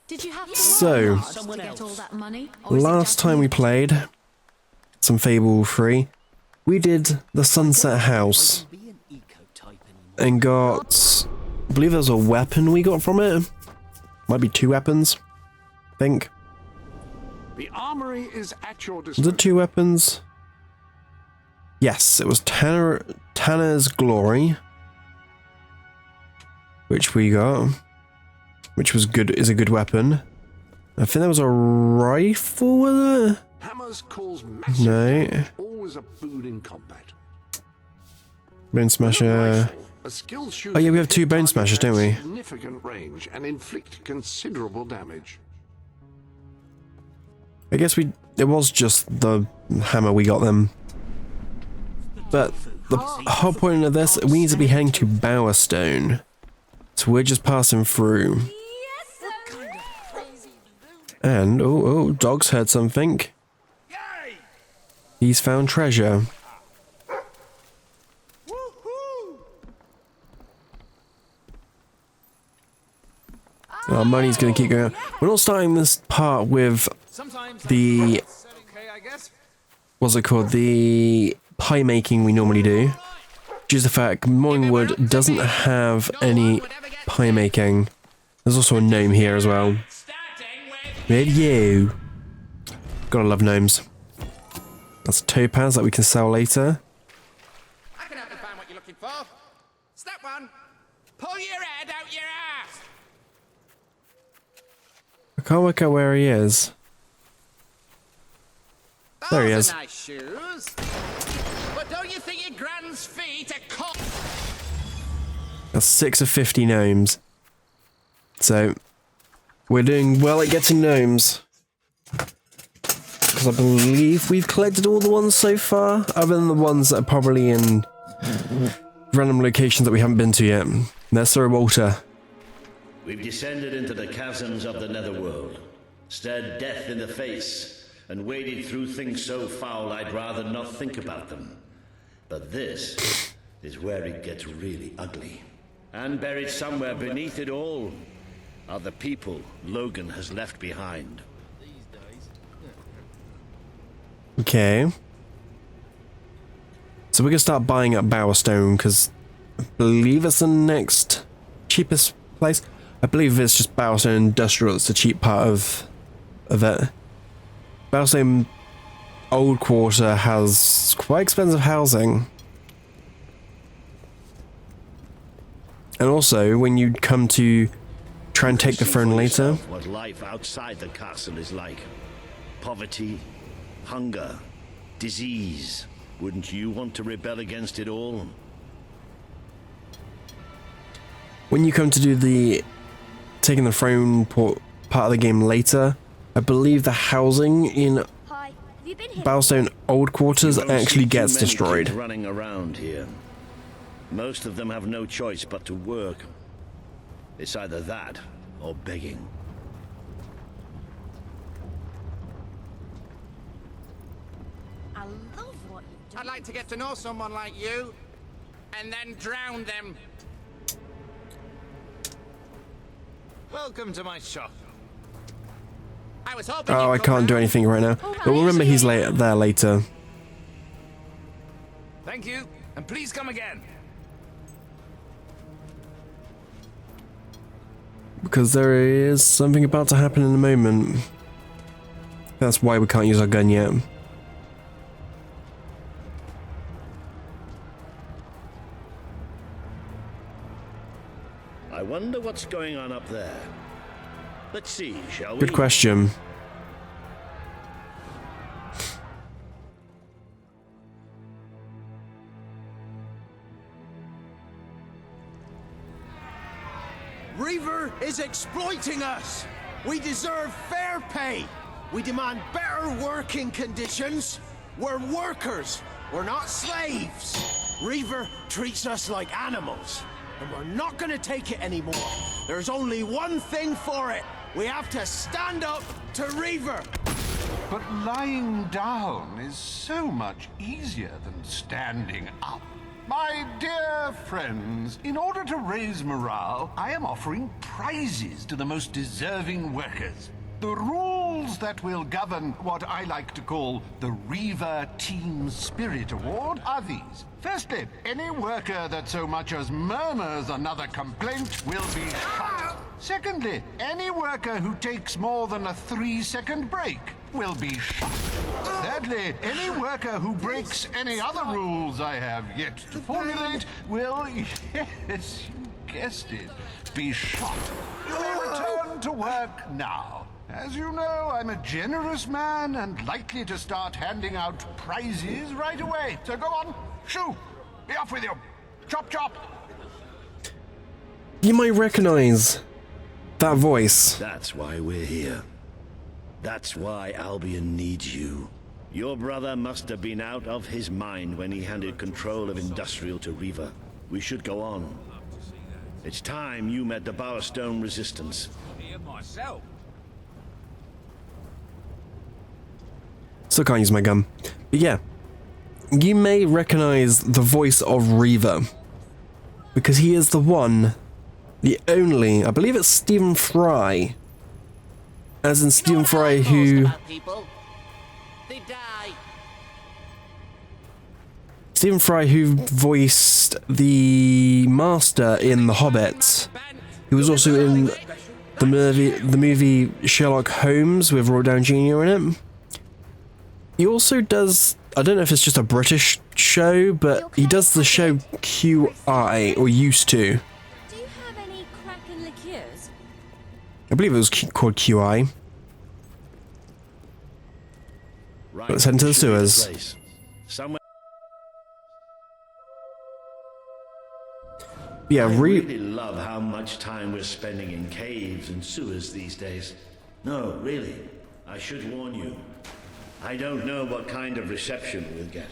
Did you have to So, work hard to get all that money? last time we played some Fable 3, we did the Sunset House and got, I believe there was a weapon we got from it. Might be 2 weapons, I think. The armory is at your Was disposal. it 2 weapons? Yes, it was Tanner's Glory, which we got, which was good, is a good weapon. I think there was a rifle with it. Hammers cause massive No. damage, always a boon in combat. Bone Smasher. A skilled Oh yeah, we have shooter 2 Bone can Smashers, don't target we? at significant range and inflict considerable damage. I guess it was just the hammer we got them. But the whole point of this, we need to be heading to Bowerstone. So we're just passing through. And, oh, Dog's heard something. He's found treasure. Our money's gonna keep going. We're not starting this part with the, what's it called, the pie making we normally do. Due to the fact Morningwood doesn't have any pie making. There's also a gnome here as well. With you. Gotta love gnomes. That's a topaz that we can sell later. I can help you find what you're looking for. Step 1. Pull your head out your ass. I can't work out where he is. There he Those is. are nice shoes. But don't you think your grand's feet are cut? That's 6 of 50 gnomes. So, we're doing well at getting gnomes. Because I believe we've collected all the ones so far, other than the ones that are probably in random locations that we haven't been to yet. There's Sir Walter. We've descended into the chasms of the netherworld, stared death in the face, and waded through things so foul I'd rather not think about them. But this is where it gets really ugly. And buried somewhere beneath it all are the people Logan has left behind. Okay. So we're gonna start buying up Bowerstone, because I believe it's the next cheapest place. I believe it's just Bowerstone Industrial that's the cheap part of it. Bowerstone Old Quarter has quite expensive housing. And also, when you come to try and take the throne later, What life outside the castle is like. Poverty, hunger, disease. Wouldn't you want to rebel against it all? when you come to do the taking the throne part of the game later, I believe the housing in Hi, have you been here? Bowerstone Old Quarters You won't actually see too gets many destroyed. kids running around here. Most of them have no choice but to work. It's either that or begging. I love what you do. I'd like to get to know someone like you, and then drown them. Welcome to my shop. I was hoping Oh, I you'd can't do come anything right now. But remember, he's there later. Thank you, and please come again. Because there is something about to happen in a moment. That's why we can't use our gun yet. I wonder what's going on up there. Let's see, shall we? Good question. Reaver is exploiting us! We deserve fair pay! We demand better working conditions! We're workers! We're not slaves! Reaver treats us like animals, and we're not gonna take it anymore. There's only one thing for it. We have to stand up to Reaver! But lying down is so much easier than standing up. My dear friends, in order to raise morale, I am offering prizes to the most deserving workers. The rules that will govern what I like to call the Reaver Team Spirit Award are these. Firstly, any worker that so much as murmurs another complaint will be shot. Secondly, any worker who takes more than a 3-second break will be shot. Thirdly, any worker who breaks any other rules I have yet to formulate will, yes, you guessed it, be shot. You may return to work now. As you know, I'm a generous man and likely to start handing out prizes right away. So go on, shoo! Be off with you! Chop chop! You might recognize that voice. That's why we're here. That's why Albion needs you. Your brother must have been out of his mind when he handed control of Industrial to Reaver. We should go on. It's time you met the Bowerstone Resistance. Here myself. Still can't use my gun. But yeah, you may recognize the voice of Reaver, because he is the one, the only, I believe it's Stephen Fry, as in Stephen Fry who... Stephen Fry who voiced the Master in The Hobbit. He was also in the movie Sherlock Holmes with Robert Downey Jr. in it. He also does, I don't know if it's just a British show, but he does the show QI, or used to. Do you have any cracking liqueurs? I believe it was called QI. Right, Let's head into the should be sewers. place. Somewhere. Yeah, I really love how much time we're spending in caves and sewers these days. No, really, I should warn you. I don't know what kind of reception we'll get.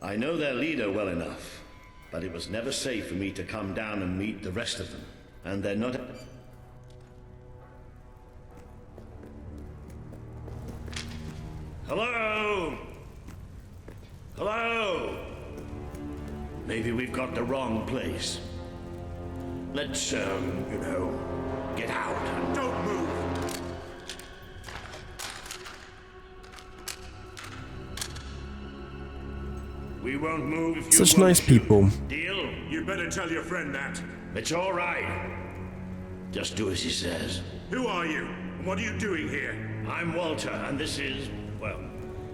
I know their leader well enough, but it was never safe for me to come down and meet the rest of them. And they're not... Hello? Hello? Maybe we've got the wrong place. Let's, you know, get out and don't move. We won't move if you such won't nice shoot. people. Deal? You better tell your friend that. It's all right. Just do as he says. Who are you? And what are you doing here? I'm Walter, and this is, well,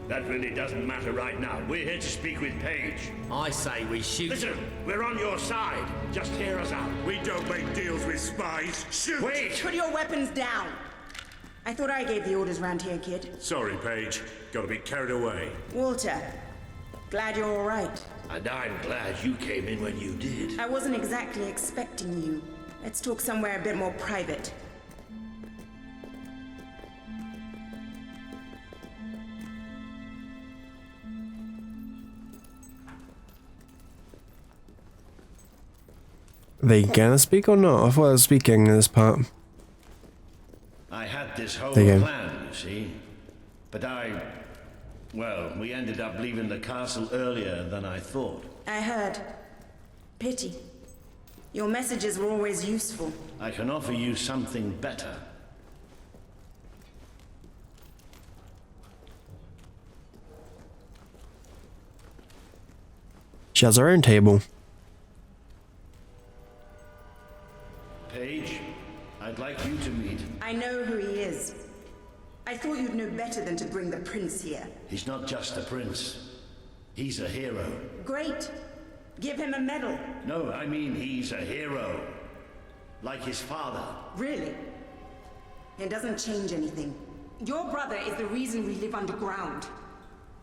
that really doesn't matter right now. We're here to speak with Paige. I say we shoot. Listen, we're on your side. Just hear us out. We don't make deals with spies. Shoot! Wait! Put your weapons down. I thought I gave the orders round here, kid. Sorry, Paige. Gotta be carried away. Walter, glad you're all right. And I'm glad you came in when you did. I wasn't exactly expecting you. Let's talk somewhere a bit more private. They gonna speak or not? I thought I was speaking in this part. I had this whole There you go. plan, you see. But well, we ended up leaving the castle earlier than I thought. I heard. Pity. Your messages were always useful. I can offer you something better. She has her own table. Paige, I'd like you to meet. I know who he is. I thought you'd know better than to bring the prince here. He's not just a prince. He's a hero. Great. Give him a medal. No, I mean he's a hero. Like his father. Really? It doesn't change anything. Your brother is the reason we live underground.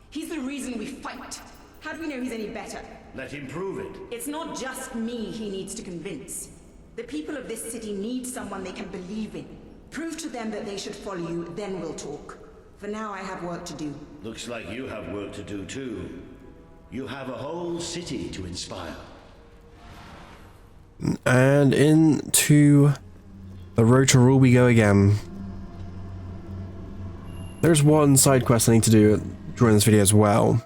He's the reason we fight. How do we know he's any better? Let him prove it. It's not just me he needs to convince. The people of this city need someone they can believe in. Prove to them that they should follow you, then we'll talk. For now, I have work to do. Looks like you have work to do too. You have a whole city to inspire. And into the road to rule we go again. There's one side quest I need to do during this video as well.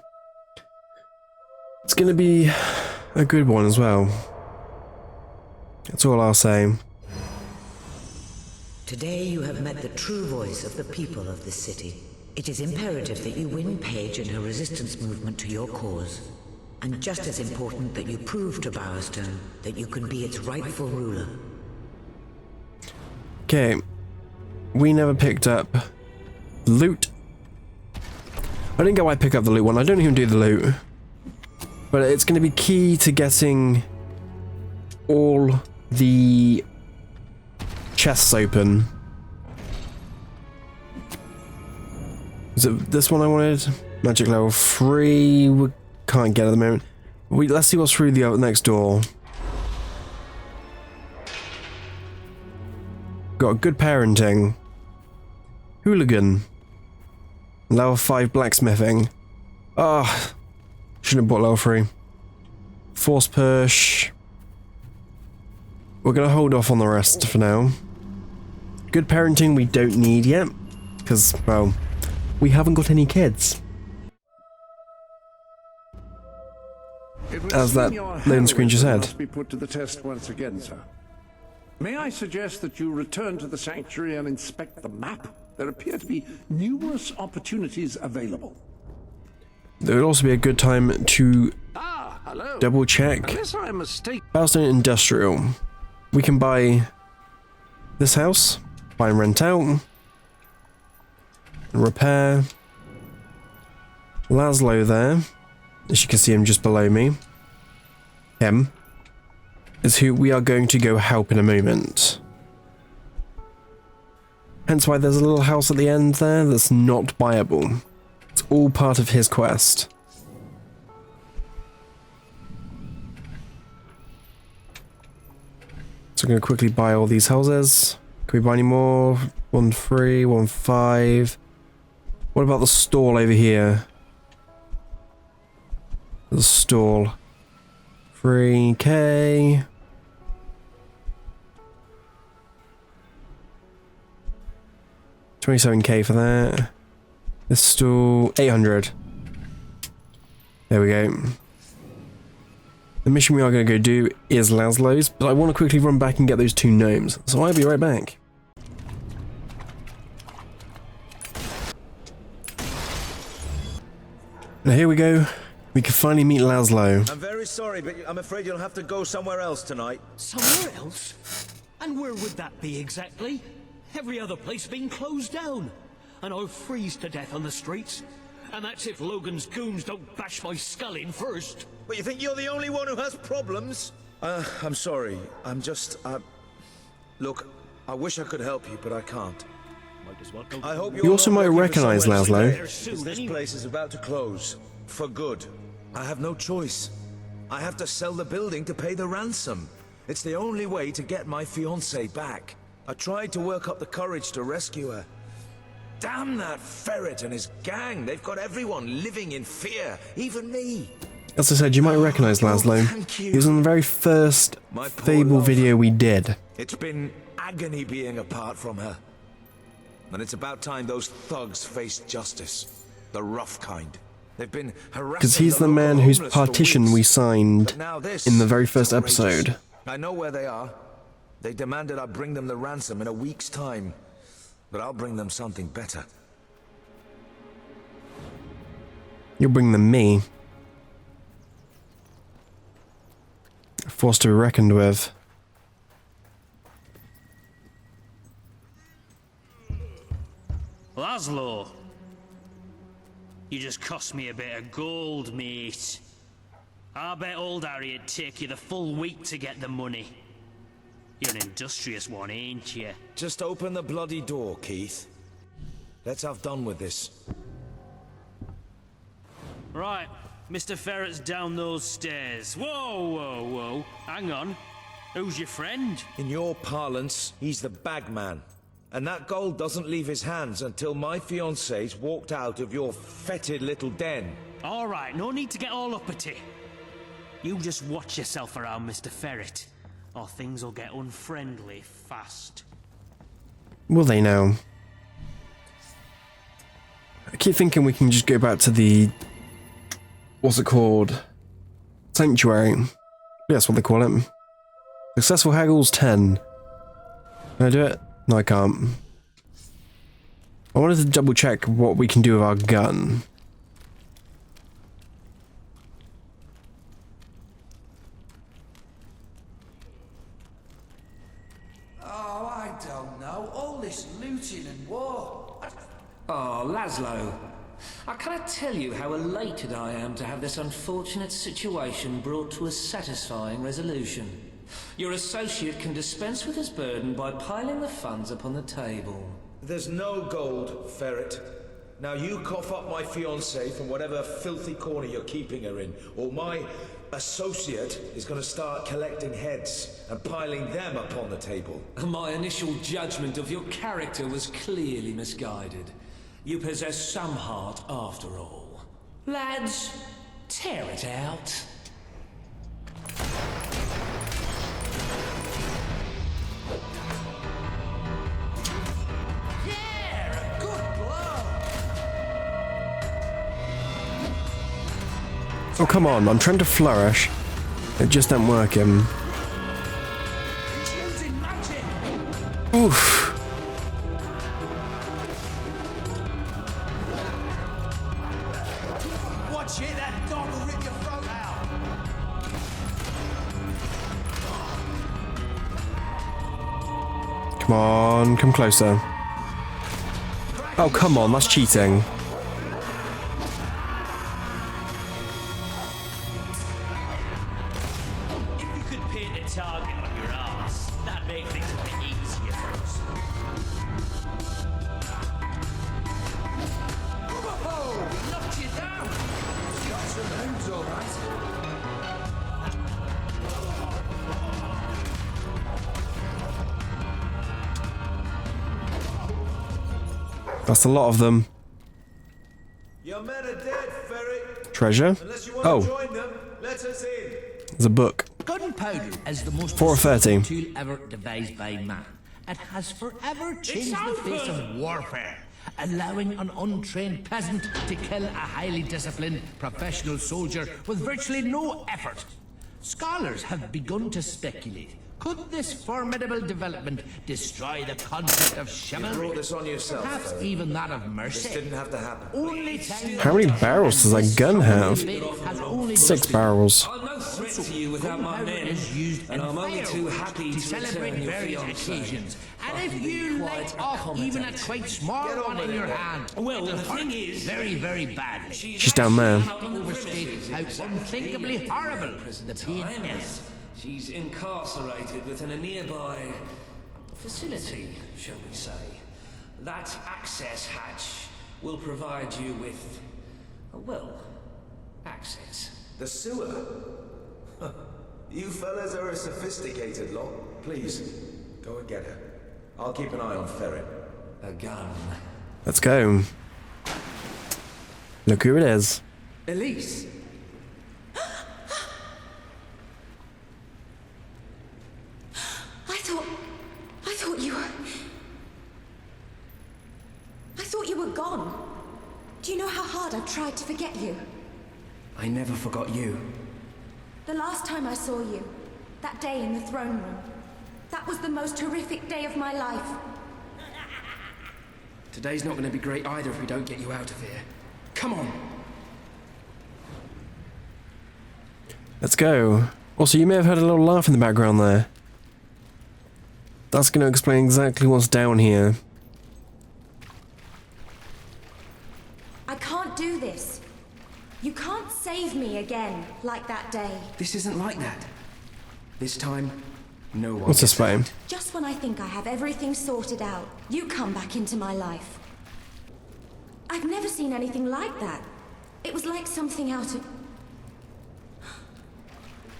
It's gonna be a good one as well. That's all I'll say. Today you have met the true voice of the people of this city. It is imperative that you win Paige and her resistance movement to your cause. And just as important that you prove to Bowerstone that you can be its rightful ruler. Okay. We never picked up loot. I didn't get why I pick up the loot one. I don't even do the loot. But it's going to be key to getting all the chests open. Is it this one I wanted? Magic level 3. We can't get at the moment. Let's see what's through the next door. Got good parenting. Hooligan. Level 5 blacksmithing. Ah, shouldn't have bought level 3. Force push. We're gonna hold off on the rest for now. Good parenting we don't need yet, because, well, we haven't got any kids. As that loading screen just said. Must be put to the test once again, sir. May I suggest that you return to the sanctuary and inspect the map? There appear to be numerous opportunities available. There would also be a good time to hello. double check Unless I'm mistaken. Bowerstone Industrial. We can buy this house, buy and rent out, and repair. Laszlo there, as you can see him just below me. Him is who we are going to go help in a moment. Hence why there's a little house at the end there that's not buyable. It's all part of his quest. So I'm going to quickly buy all these houses. Can we buy any more? 1, 3, 1, 5. What about the stall over here? The stall. 3k. $27k for that. This stall, 800. There we go. The mission we are going to go do is Laszlo's, but I want to quickly run back and get those 2 gnomes. So I'll be right back. Now here we go. We can finally meet Laszlo. I'm very sorry, but I'm afraid you'll have to go somewhere else tonight. Somewhere else? And where would that be exactly? Every other place being closed down. And I'll freeze to death on the streets. And that's if Logan's goons don't bash my skull in first. But you think you're the only one who has problems? I'm sorry. I'm just, Look, I wish I could help you, but I can't. I hope you also might recognize Laszlo. This place is about to close. For good. I have no choice. I have to sell the building to pay the ransom. It's the only way to get my fiancée back. I tried to work up the courage to rescue her. Damn that ferret and his gang. They've got everyone living in fear, even me. As I said, you might recognize Laszlo. He was in the very first Fable video we did. It's been agony being apart from her. And it's about time those thugs faced justice. The rough kind. They've been harassing because he's the man whose partition we signed in the very first episode. I know where they are. They demanded I bring them the ransom in a week's time. But I'll bring them something better. You'll bring them me. A force to be reckoned with. Laszlo, you just cost me a bit of gold, mate. I bet old Harry'd take you the full week to get the money. You're an industrious one, ain't you? Just open the bloody door, Keith. Let's have done with this. Right, Mr. Ferret's down those stairs. Whoa, whoa, whoa. Hang on. Who's your friend? In your parlance, he's the bagman. And that gold doesn't leave his hands until my fiancée's walked out of your fetid little den. All right, no need to get all uppity. You just watch yourself around, Mr. Ferret, or things will get unfriendly fast. Will they now? I keep thinking we can just go back to the... what's it called? Sanctuary. That's what they call it. Successful haggles 10. Can I do it? No, I can't. I wanted to double check what we can do with our gun. Oh, I don't know. All this looting and war. Oh, Laszlo. I cannot tell you how elated I am to have this unfortunate situation brought to a satisfying resolution. Your associate can dispense with his burden by piling the funds upon the table. There's no gold, Ferret. Now you cough up my fiancée from whatever filthy corner you're keeping her in, or my associate is going to start collecting heads and piling them upon the table. My initial judgment of your character was clearly misguided. You possess some heart after all. Lads, tear it out. Yeah, a good blow. Oh, come on. I'm trying to flourish. It just ain't working. Using magic. Oof. Watch it, that dog will rip your throat out. Come on, come closer. Oh, come on, that's cheating. If you could pin a target on your ass, that'd make things a bit easier for us. Oh, we knocked you down. Got some moves, all right. That's a lot of them. Your men are dead, Ferret. Treasure? Unless you want to Oh, join them, let us in. there's a book. Gunpowder is the most 4 of 13. tool ever devised by man. It has forever changed the face of warfare, allowing an untrained peasant to kill a highly disciplined professional soldier with virtually no effort. Scholars have begun to speculate. Could this formidable development destroy the concept of You chivalry? brought this on yourself, Perhaps Ferret. even that of mercy. This didn't have to happen. Only time How many barrels does that gun have? has only 6 barrels. I'm no threat to you without my Gunpowder men, is used and in I'm only too fireworks happy to to celebrate return your various fiancée. occasions. And I if can be you quite light off even a accommodating. quite small Get on one with in it, your then. hand, Well, it'll the hurt thing is, very, very badly. She's down there. Overstate how unthinkably horrible the pain is. She's incarcerated within a nearby facility, shall we say. That access hatch will provide you with, well, access. The sewer? You fellas are a sophisticated lot. Please, go and get her. I'll keep an eye on Ferret. A gun. Let's go. Look who it is. Elise! I thought you were gone. Do you know how hard I've tried to forget you? I never forgot you. The last time I saw you, that day in the throne room, that was the most horrific day of my life. Today's not going to be great either if we don't get you out of here. Come on! Let's go. Also, you may have heard a little laugh in the background there. That's going to explain exactly what's down here. I can't do this. You can't save me again, like that day. This isn't like that. This time, no one. What's this way? Just when I think I have everything sorted out, you come back into my life. I've never seen anything like that. It was like something out of...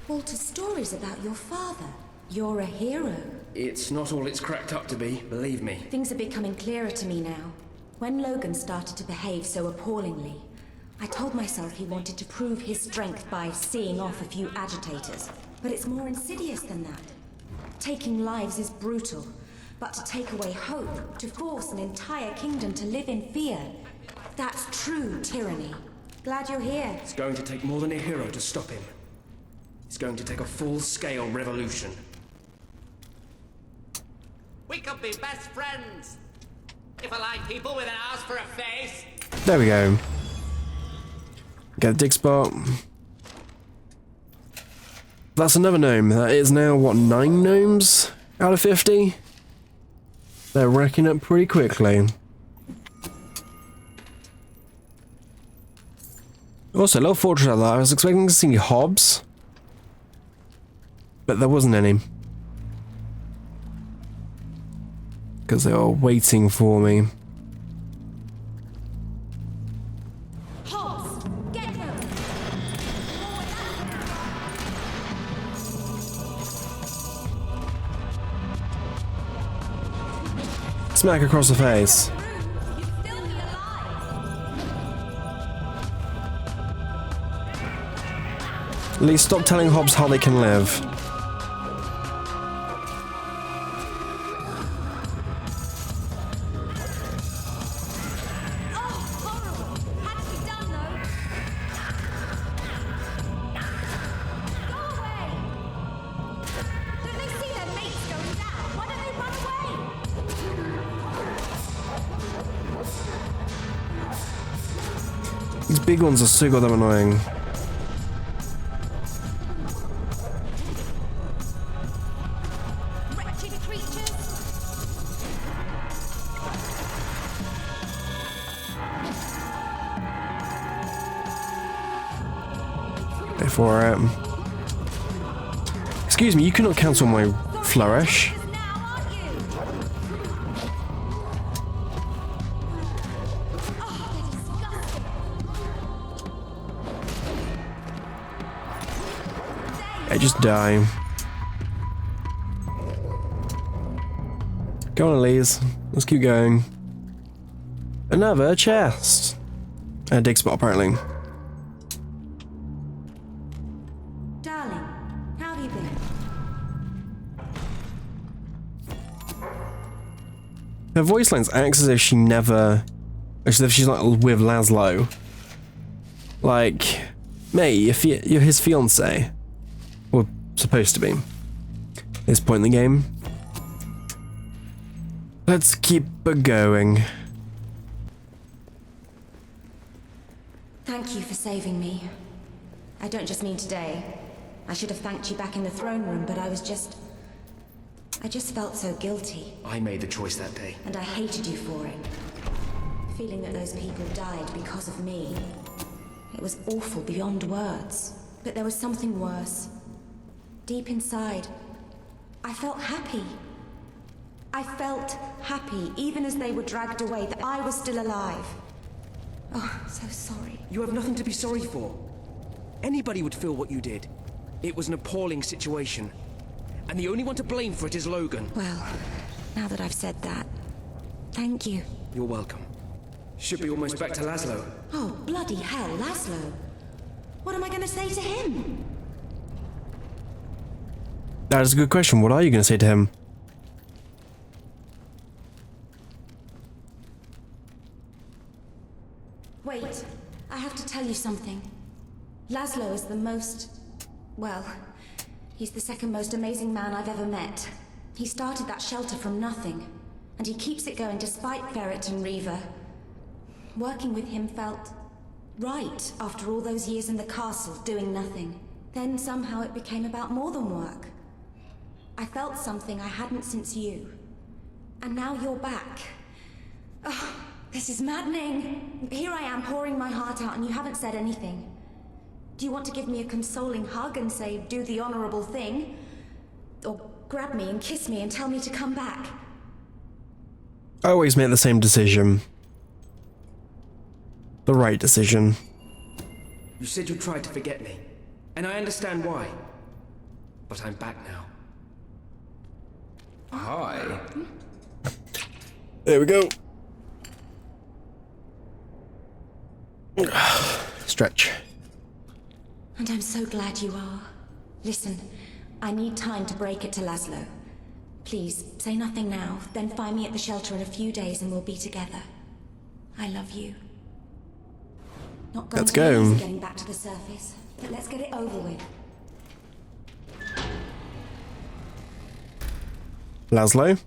Walter's stories about your father. You're a hero. It's not all it's cracked up to be, believe me. Things are becoming clearer to me now. When Logan started to behave so appallingly, I told myself he wanted to prove his strength by seeing off a few agitators. But it's more insidious than that. Taking lives is brutal, but to take away hope, to force an entire kingdom to live in fear, that's true tyranny. Glad you're here. It's going to take more than a hero to stop him. is going to take a full-scale revolution. We could be best friends. If I like people with an ass for a face. There we go. Get the dig spot. That's another gnome. That is now, what, 9 gnomes out of 50? They're racking up pretty quickly. Also, little fortress out there. I was expecting to see hobs, but there wasn't any. Because they were waiting for me. Hobbs, get them! Smack across the face. At least stop telling Hobbs how they can live. These big ones are so goddamn annoying. Go for it. Excuse me, you cannot cancel my flourish. I just die. Go on, Elise. Let's keep going. Another chest. And a dig spot, apparently. Darling, how have you been? Her voice lines acts as if she never... as if she's like with Laszlo. Like, mate, you're his fiancé. Or supposed to be. At this point in the game. Let's keep it going. Thank you for saving me. I don't just mean today. I should have thanked you back in the throne room, but I just felt so guilty. I made the choice that day. And I hated you for it. Feeling that those people died because of me. It was awful beyond words. But there was something worse. Deep inside, I felt happy. I felt happy, even as they were dragged away, that I was still alive. Oh, I'm so sorry. You have nothing to be sorry for. Anybody would feel what you did. It was an appalling situation. And the only one to blame for it is Logan. Well, now that I've said that, thank you. You're welcome. Should be almost back to Laszlo. Oh, bloody hell, Laszlo. What am I going to say to him? That is a good question. What are you going to say to him? Wait, I have to tell you something. Laszlo is the most... well, he's the second most amazing man I've ever met. He started that shelter from nothing, and he keeps it going despite Ferret and Reaver. Working with him felt right after all those years in the castle doing nothing. Then somehow it became about more than work. I felt something I hadn't since you. And now you're back. Oh, this is maddening. Here I am pouring my heart out and you haven't said anything. Do you want to give me a consoling hug and say, do the honorable thing? Or grab me and kiss me and tell me to come back? I always make the same decision. The right decision. You said you tried to forget me, and I understand why. But I'm back now. Hi. There we go. Stretch. And I'm so glad you are. Listen, I need time to break it to Laszlo. Please, say nothing now, then find me at the shelter in a few days and we'll be together. I love you. Not going Let's to be go. easy getting back to the surface, but let's get it over with. Laszlo.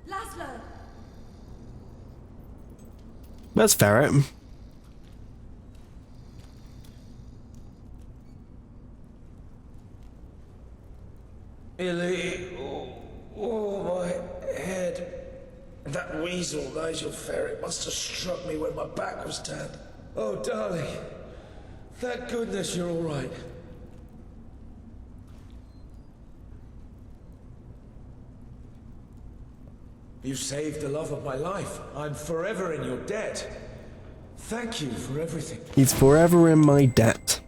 Laszlo! That's Ferret. Ellie, oh, my head. That weasel, Nigel Ferret, must have struck me when my back was turned. Oh, darling. Thank goodness you're all right. You saved the love of my life. I'm forever in your debt. Thank you for everything. He's forever in my debt.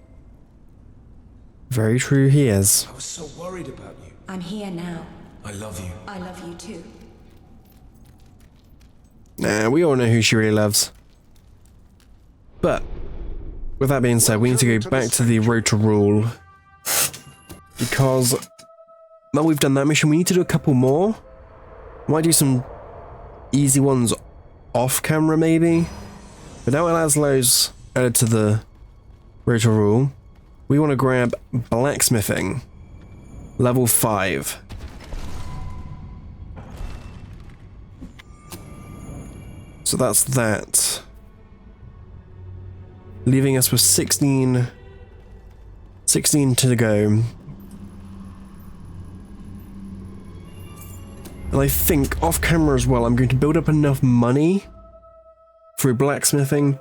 Very true he is. I was so worried about you. I'm here now. I love you. I love you too. Nah, we all know who she really loves. But, with that being said, we need to go back to the Road to Rule. Because, now we've done that mission, we need to do a couple more. Might do some easy ones off camera, maybe. But now Laszlo's added to the Road to Rule, we want to grab blacksmithing. Level 5. So that's that. Leaving us with 16 to go. And I think off camera as well, I'm going to build up enough money through blacksmithing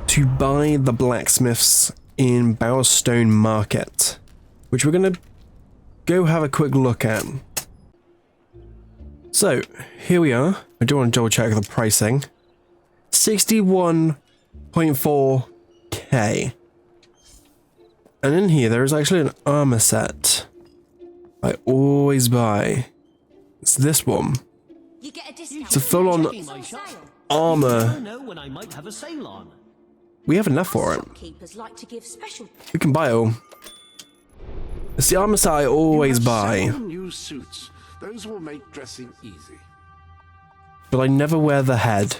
to buy the blacksmiths in Bowerstone Market, which we're going to go have a quick look at. So, here we are. I do want to double check the pricing. 61.4k. And in here, there is actually an armor set I always buy. It's this one. You get a discount. It's a full-on armor. We have enough for it. Shopkeepers like to give special. We can buy it all. It's the armor set I always buy. New suits. Those will make dressing easy. But I never wear the head.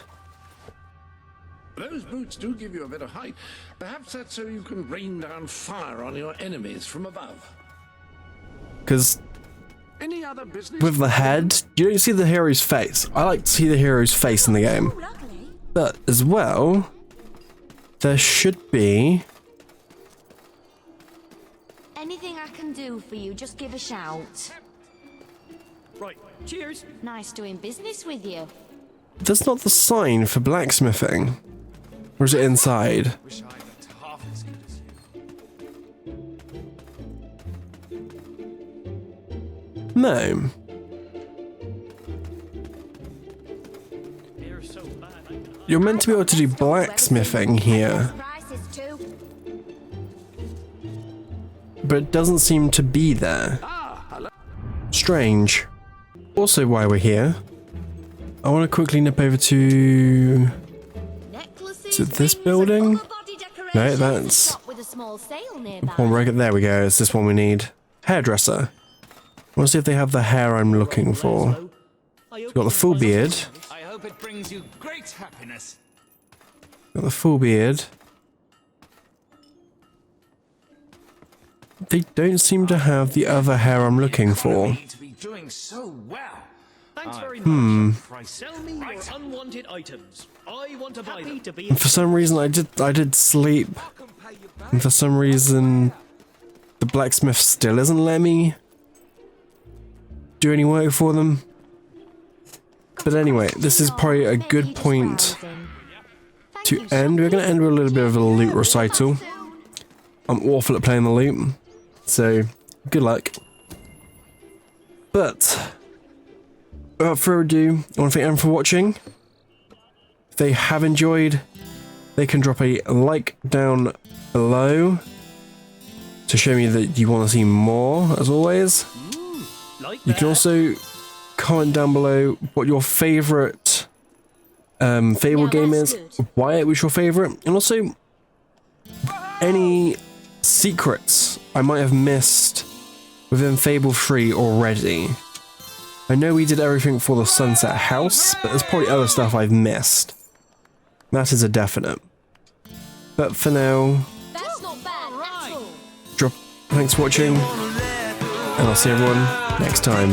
Those boots do give you a bit of height. Perhaps that's so you can rain down fire on your enemies from above. Because Any other business? with the head, you don't see the hero's face. I like to see the hero's face in the game. But as well, there should be... Anything I can do for you, just give a shout. Right, cheers. Nice doing business with you. That's not the sign for blacksmithing. Or is it inside? Wish I looked half as good as you. No. You're meant to be able to do blacksmithing here. But it doesn't seem to be there. Strange. Also, while we're here, I want to quickly nip over to... Is it this building? No, that's... One right there we go. It's this one we need. Hairdresser. I want to see if they have the hair I'm looking for. It's got the full beard. I hope it brings you great happiness. Got the full beard. They don't seem to have the other hair I'm looking for. Doing so well. Thanks very much. Sell me your unwanted items. I want to buy them. And for some reason I did sleep. And for some reason the blacksmith still isn't letting me do any work for them. But anyway, this is probably a good point to end. We're going to end with a little bit of a loot recital. I'm awful at playing the loot, so good luck. But without further ado, I want to thank everyone for watching. If they have enjoyed, they can drop a like down below to show me that you want to see more, as always. You can also comment down below what your favourite Fable game is, why it was your favourite, and also any secrets I might have missed within Fable 3 already. I know we did everything for the Sunset House, but there's probably other stuff I've missed. That is a definite. But for now, thanks for watching, and I'll see everyone next time.